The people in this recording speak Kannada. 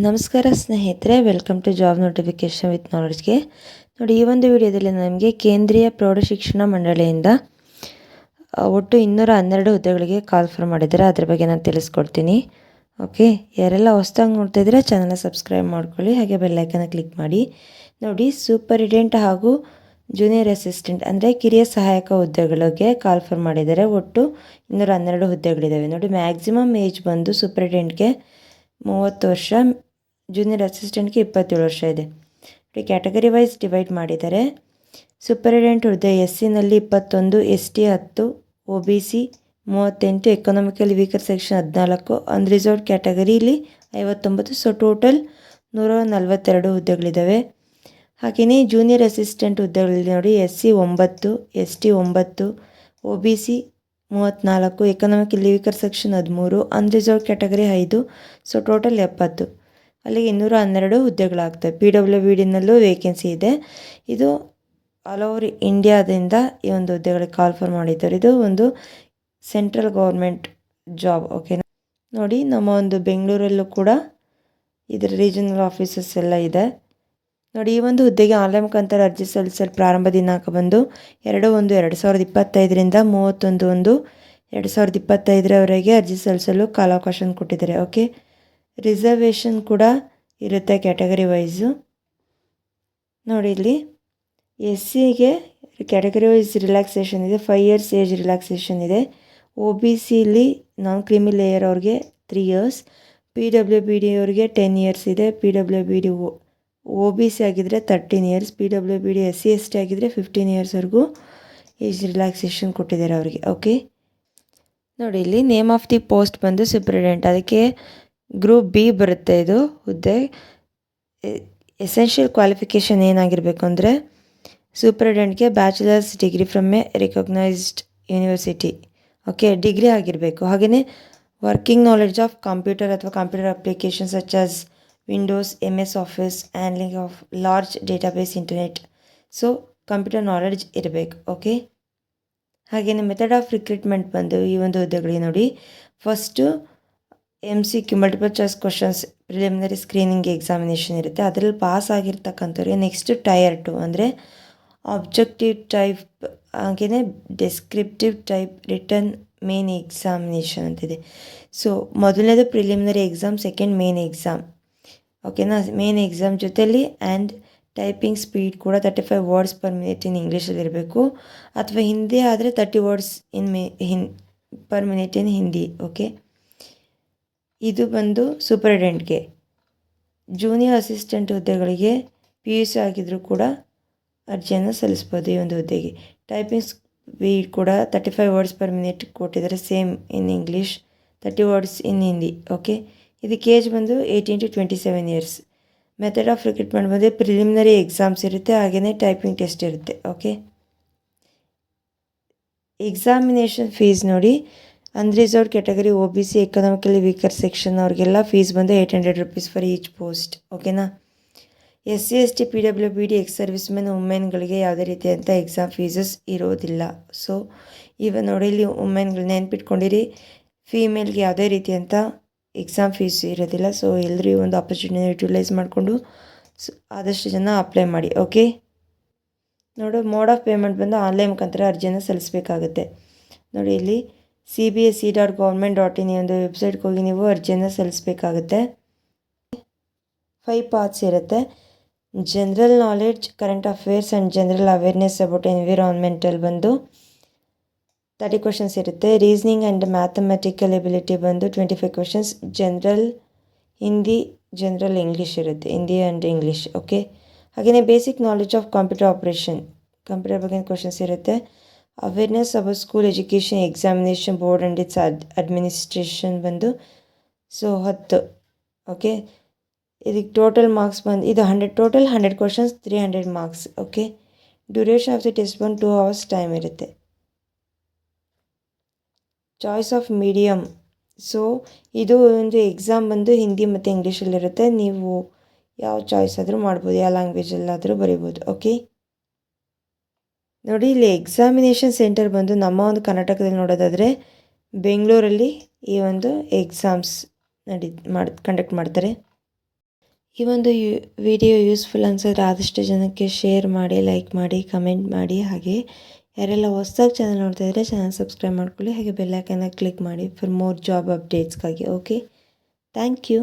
ನಮಸ್ಕಾರ ಸ್ನೇಹಿತರೆ, welcome to job notification with ನಾಲೆಡ್ಜ್ಗೆ. ನೋಡಿ, ಈ ಒಂದು ವಿಡಿಯೋದಲ್ಲಿ ನಮಗೆ ಕೇಂದ್ರೀಯ ಪ್ರೌಢಶಿಕ್ಷಣ ಮಂಡಳಿಯಿಂದ ಒಟ್ಟು 212 ಹುದ್ದೆಗಳಿಗೆ ಕಾಲ್ ಫಾರ್ ಮಾಡಿದ್ದಾರೆ. ಅದ್ರ ಬಗ್ಗೆ ನಾನು ತಿಳಿಸ್ಕೊಡ್ತೀನಿ. ಓಕೆ, ಯಾರೆಲ್ಲ ಹೊಸದಾಗಿ ನೋಡ್ತಾ ಇದ್ದೀರಾ ಚಾನಲ್ನ ಸಬ್ಸ್ಕ್ರೈಬ್ ಮಾಡ್ಕೊಳ್ಳಿ, ಹಾಗೆ ಬೆಲ್ಲೈಕನ್ನ ಕ್ಲಿಕ್ ಮಾಡಿ. ನೋಡಿ, ಸೂಪರಿಟೆಂಟ್ ಹಾಗೂ ಜೂನಿಯರ್ ಅಸಿಸ್ಟೆಂಟ್ ಅಂದರೆ ಕಿರಿಯ ಸಹಾಯಕ ಹುದ್ದೆಗಳಿಗೆ ಕಾಲ್ ಫಾರ್ ಮಾಡಿದ್ದಾರೆ. ಒಟ್ಟು 212 ಹುದ್ದೆಗಳಿದ್ದಾವೆ. ನೋಡಿ, ಮ್ಯಾಕ್ಸಿಮಮ್ ಏಜ್ ಬಂದು ಸೂಪರಿಟೆಂಟ್ಗೆ 30 ವರ್ಷ, ಜೂನಿಯರ್ ಅಸಿಸ್ಟೆಂಟ್ಗೆ 27 ವರ್ಷ ಇದೆ. ಕ್ಯಾಟಗರಿ ವೈಸ್ ಡಿವೈಡ್ ಮಾಡಿದ್ದಾರೆ. ಸೂಪರಿಟೆಂಟ್ ಹುದ್ದೆ SC-ನಲ್ಲಿ 21, ST 10, OBC 38, economically weaker section 14, unreserved ಕ್ಯಾಟಗರಿಲಿ 59. ಸೊ ಟೋಟಲ್ 142 ಹುದ್ದೆಗಳಿದ್ದಾವೆ. ಹಾಗೆಯೇ ಜೂನಿಯರ್ ಅಸಿಸ್ಟೆಂಟ್ ಹುದ್ದೆಗಳಲ್ಲಿ ನೋಡಿ, SC 9, ST 9, OBC 34, economically weaker section 13, unreserved category 5. So total 70. ಅಲ್ಲಿಗೆ 212 ಹುದ್ದೆಗಳಾಗ್ತವೆ. PWBDನಲ್ಲೂ ವೇಕೆನ್ಸಿ ಇದೆ. ಇದು ಆಲ್ ಓವರ್ ಇಂಡಿಯಾದಿಂದ ಈ ಒಂದು ಹುದ್ದೆಗಳಿಗೆ ಕಾಲ್ ಫಾರ್ ಮಾಡಿದ್ದಾರೆ. ಇದು ಒಂದು ಸೆಂಟ್ರಲ್ ಗೌರ್ಮೆಂಟ್ ಜಾಬ್. ಓಕೆನಾ. ನೋಡಿ, ನಮ್ಮ ಒಂದು ಬೆಂಗಳೂರಲ್ಲೂ ಕೂಡ ಇದರ ರೀಜನಲ್ ಆಫೀಸಸ್ ಎಲ್ಲ ಇದೆ. ನೋಡಿ, ಈ ಒಂದು ಹುದ್ದೆಗೆ ಆನ್ಲೈನ್ ಮುಖಾಂತರ ಅರ್ಜಿ ಸಲ್ಲಿಸಲು ಪ್ರಾರಂಭ ದಿನಾಂಕ ಬಂದು 2/1/2025ರಿಂದ 31/1/2025ರವರೆಗೆ ಅರ್ಜಿ ಸಲ್ಲಿಸಲು ಕಾಲಾವಕಾಶ ಕೊಟ್ಟಿದ್ದಾರೆ. ಓಕೆ, ರಿಸರ್ವೇಷನ್ ಕೂಡ ಇರುತ್ತೆ ಕ್ಯಾಟಗರಿ ವೈಸು. ನೋಡಿ, ಇಲ್ಲಿ SCಗೆ ಕ್ಯಾಟಗರಿ ವೈಸ್ ರಿಲ್ಯಾಕ್ಸೇಷನ್ ಇದೆ. 5 years ಏಜ್ ರಿಲ್ಯಾಕ್ಸೇಷನ್ ಇದೆ. OBCಲಿ ನಾನ್ ಕ್ರೀಮಿ ಲೇಯರ್ ಅವ್ರಿಗೆ 3 years, PWBD ಅವ್ರಿಗೆ 10 years ಇದೆ. PWBD OBC ಆಗಿದ್ದರೆ 13 years, PWBD SC/ST ಆಗಿದ್ದರೆ 15 yearsವರೆಗೂ ಏಜ್ ರಿಲ್ಯಾಕ್ಸೇಷನ್ ಕೊಟ್ಟಿದ್ದಾರೆ ಅವರಿಗೆ. ಓಕೆ, ನೋಡಿ, ಇಲ್ಲಿ ನೇಮ್ ಆಫ್ ದಿ ಪೋಸ್ಟ್ ಬಂದು ಸೂಪರಿಟೆಂಟ್, ಅದಕ್ಕೆ ಗ್ರೂಪ್ B ಬರುತ್ತೆ ಇದು ಹುದ್ದೆ. ಎಸೆನ್ಷಿಯಲ್ ಕ್ವಾಲಿಫಿಕೇಷನ್ ಏನಾಗಿರಬೇಕು ಅಂದರೆ ಸೂಪರಿಟೆಂಟ್ಗೆ bachelors degree from a recognised university. Okay, degree ಆಗಿರಬೇಕು. ಹಾಗೆಯೇ ವರ್ಕಿಂಗ್ ನಾಲೆಡ್ಜ್ ಆಫ್ ಕಂಪ್ಯೂಟರ್ ಅಥವಾ computer application such as Windows, MS Office, handling of large database, internet. So computer knowledge ಇರಬೇಕು. ಓಕೆ, ಹಾಗೆಯೇ ಮೆಥಡ್ ಆಫ್ ರಿಕ್ರೂಟ್ಮೆಂಟ್ ಬಂದು ಈ ಒಂದು ಹುದ್ದೆಗಳಿಗೆ ನೋಡಿ, first MCQ multiple choice questions preliminary screening examination ಇರುತ್ತೆ. ಅದರಲ್ಲಿ ಪಾಸ್ ಆಗಿರ್ತಕ್ಕಂಥವ್ರಿಗೆ ನೆಕ್ಸ್ಟ್ ಟೈರ್ 2 ಅಂದರೆ ಆಬ್ಜೆಕ್ಟಿವ್ ಟೈಪ್, ಹಾಗೆಯೇ ಡೆಸ್ಕ್ರಿಪ್ಟಿವ್ ಟೈಪ್ ರಿಟರ್ನ್ ಮೇನ್ ಎಕ್ಸಾಮಿನೇಷನ್ ಅಂತಿದೆ. ಸೊ ಮೊದಲನೇದು preliminary exam, second main exam. ಓಕೆನಾ. ಮೇನ್ ಎಕ್ಸಾಮ್ ಜೊತೆಯಲ್ಲಿ ಆ್ಯಂಡ್ ಟೈಪಿಂಗ್ ಸ್ಪೀಡ್ ಕೂಡ 35 ವರ್ಡ್ಸ್ ಪರ್ ಮಿನಿಟ್ ಇನ್ ಇಂಗ್ಲೀಷಲ್ಲಿ ಇರಬೇಕು, ಅಥವಾ ಹಿಂದಿ ಆದರೆ 30 ವರ್ಡ್ಸ್ ಪರ್ ಮಿನಿಟ್ ಇನ್ ಹಿಂದಿ. ಓಕೆ, ಇದು ಬಂದು ಸೂಪರಿಟೆಂಟ್ಗೆ. ಜೂನಿಯರ್ ಅಸಿಸ್ಟೆಂಟ್ ಹುದ್ದೆಗಳಿಗೆ PUC ಆಗಿದ್ದರೂ ಕೂಡ ಅರ್ಜಿಯನ್ನು ಸಲ್ಲಿಸ್ಬೋದು ಈ ಒಂದು ಹುದ್ದೆಗೆ. ಟೈಪಿಂಗ್ ಸ್ಪೀಡ್ ಕೂಡ 35 ವರ್ಡ್ಸ್ ಪರ್ ಮಿನಿಟ್ ಕೊಟ್ಟಿದ್ದಾರೆ, same in English, 30 words in Hindi. Okay, ಇದಕ್ಕೆ ಏಜ್ ಬಂದು 18 to 27 years. Method of recruitment ಬಂದು ಪ್ರಿಲಿಮಿನರಿ ಎಕ್ಸಾಮ್ಸ್ ಇರುತ್ತೆ, ಹಾಗೆಯೇ ಟೈಪಿಂಗ್ ಟೆಸ್ಟ್ ಇರುತ್ತೆ. ಓಕೆ, ಎಕ್ಸಾಮಿನೇಷನ್ ಫೀಸ್ ನೋಡಿ, unreserved category, OBC, economically weaker section ಅವ್ರಿಗೆಲ್ಲ ಫೀಸ್ ಬಂದು 800 rupees ಫಾರ್ ಈಚ್ ಪೋಸ್ಟ್. ಓಕೆನಾ. SC/ST, PWBD, ex service men, ವುಮೆನ್ಗಳಿಗೆ ಯಾವುದೇ ರೀತಿಯಂಥ ಎಕ್ಸಾಮ್ ಫೀಸಸ್ ಇರೋದಿಲ್ಲ. ಸೊ ನೋಡಿ, ಇಲ್ಲಿ ವುಮೆನ್ಗಳು ನೆನ್ಪಿಟ್ಕೊಂಡಿರಿ, ಫೀಮೇಲ್ಗೆ ಯಾವುದೇ ರೀತಿಯಂಥ ಎಕ್ಸಾಮ್ ಫೀಸ್ ಇರೋದಿಲ್ಲ. ಸೊ ಎಲ್ಲರೂ ಈ ಒಂದು ಆಪರ್ಚುನಿಟಿನ ಯುಟಿಲೈಸ್ ಮಾಡಿಕೊಂಡು ಆದಷ್ಟು ಜನ ಅಪ್ಲೈ ಮಾಡಿ. ಓಕೆ, ನೋಡು, ಮೋಡ್ ಆಫ್ ಪೇಮೆಂಟ್ ಬಂದು ಆನ್ಲೈನ್ ಮುಖಾಂತರ ಅರ್ಜಿಯನ್ನು ಸಲ್ಲಿಸಬೇಕಾಗುತ್ತೆ. ನೋಡಿ, ಇಲ್ಲಿ cbse.government.in ಈ ಒಂದು ವೆಬ್ಸೈಟ್ಗೆ ಹೋಗಿ ನೀವು ಅರ್ಜಿಯನ್ನು ಸಲ್ಲಿಸಬೇಕಾಗುತ್ತೆ. 5 ಪಾರ್ಟ್ಸ್ ಇರುತ್ತೆ. General knowledge, current affairs and general awareness about environmental ಬಂದು 30 questions ಇರುತ್ತೆ. ರೀಸನಿಂಗ್ ಆ್ಯಂಡ್ ಮ್ಯಾಥಮೆಟಿಕಲ್ ಎಬಿಲಿಟಿ ಬಂದು 25 questions. General Hindi, general English ಇರುತ್ತೆ, ಹಿಂದಿ ಆ್ಯಂಡ್ ಇಂಗ್ಲೀಷ್. ಓಕೆ, ಹಾಗೆಯೇ basic knowledge of computer operation, computer ಬಗ್ಗೆ ಕ್ವಶನ್ಸ್ ಇರುತ್ತೆ. Awareness about school education, examination board and it's administration ಬಂದು 10. ಓಕೆ, ಇದಕ್ಕೆ ಟೋಟಲ್ ಮಾರ್ಕ್ಸ್ ಬಂದು ಇದು 100 questions, 300 marks. Okay, duration of the test ಬಂದು 2 hours ಟೈಮ್ ಇರುತ್ತೆ. ಚಾಯ್ಸ್ ಆಫ್ ಮೀಡಿಯಮ್, ಸೊ ಇದು ಒಂದು ಎಕ್ಸಾಮ್ ಬಂದು ಹಿಂದಿ ಮತ್ತು ಇಂಗ್ಲೀಷಲ್ಲಿರುತ್ತೆ. ನೀವು ಯಾವ ಚಾಯ್ಸ್ ಆದರೂ ಮಾಡ್ಬೋದು, ಯಾವ ಲ್ಯಾಂಗ್ವೇಜಲ್ಲಾದರೂ ಬರಿಬೋದು. ಓಕೆ, ನೋಡಿ, ಇಲ್ಲಿ ಎಕ್ಸಾಮಿನೇಷನ್ ಸೆಂಟರ್ ಬಂದು ನಮ್ಮ ಒಂದು ಕರ್ನಾಟಕದಲ್ಲಿ ನೋಡೋದಾದರೆ ಬೆಂಗಳೂರಲ್ಲಿ ಈ ಒಂದು ಎಕ್ಸಾಮ್ಸ್ ಕಂಡಕ್ಟ್ ಮಾಡ್ತಾರೆ. ಈ ಒಂದು ವಿಡಿಯೋ ಯೂಸ್ಫುಲ್ ಅನ್ಸಿದ್ರೆ ಆದಷ್ಟು ಜನಕ್ಕೆ ಶೇರ್ ಮಾಡಿ, ಲೈಕ್ ಮಾಡಿ, ಕಮೆಂಟ್ ಮಾಡಿ. ಹಾಗೆ ಯಾರೆಲ್ಲ ಹೊಸದಾಗಿ ಚಾನಲ್ ನೋಡ್ತಾ ಇದ್ದರೆ ಚಾನಲ್ ಸಬ್ಸ್ಕ್ರೈಬ್ ಮಾಡ್ಕೊಳ್ಳಿ. ಹಾಗೆ ಬೆಲ್ ಐಕನ್ನ ಕ್ಲಿಕ್ ಮಾಡಿ ಫಾರ್ ಮೋರ್ ಜಾಬ್ ಅಪ್ಡೇಟ್ಸ್ಗಾಗಿ. Okay, thank you.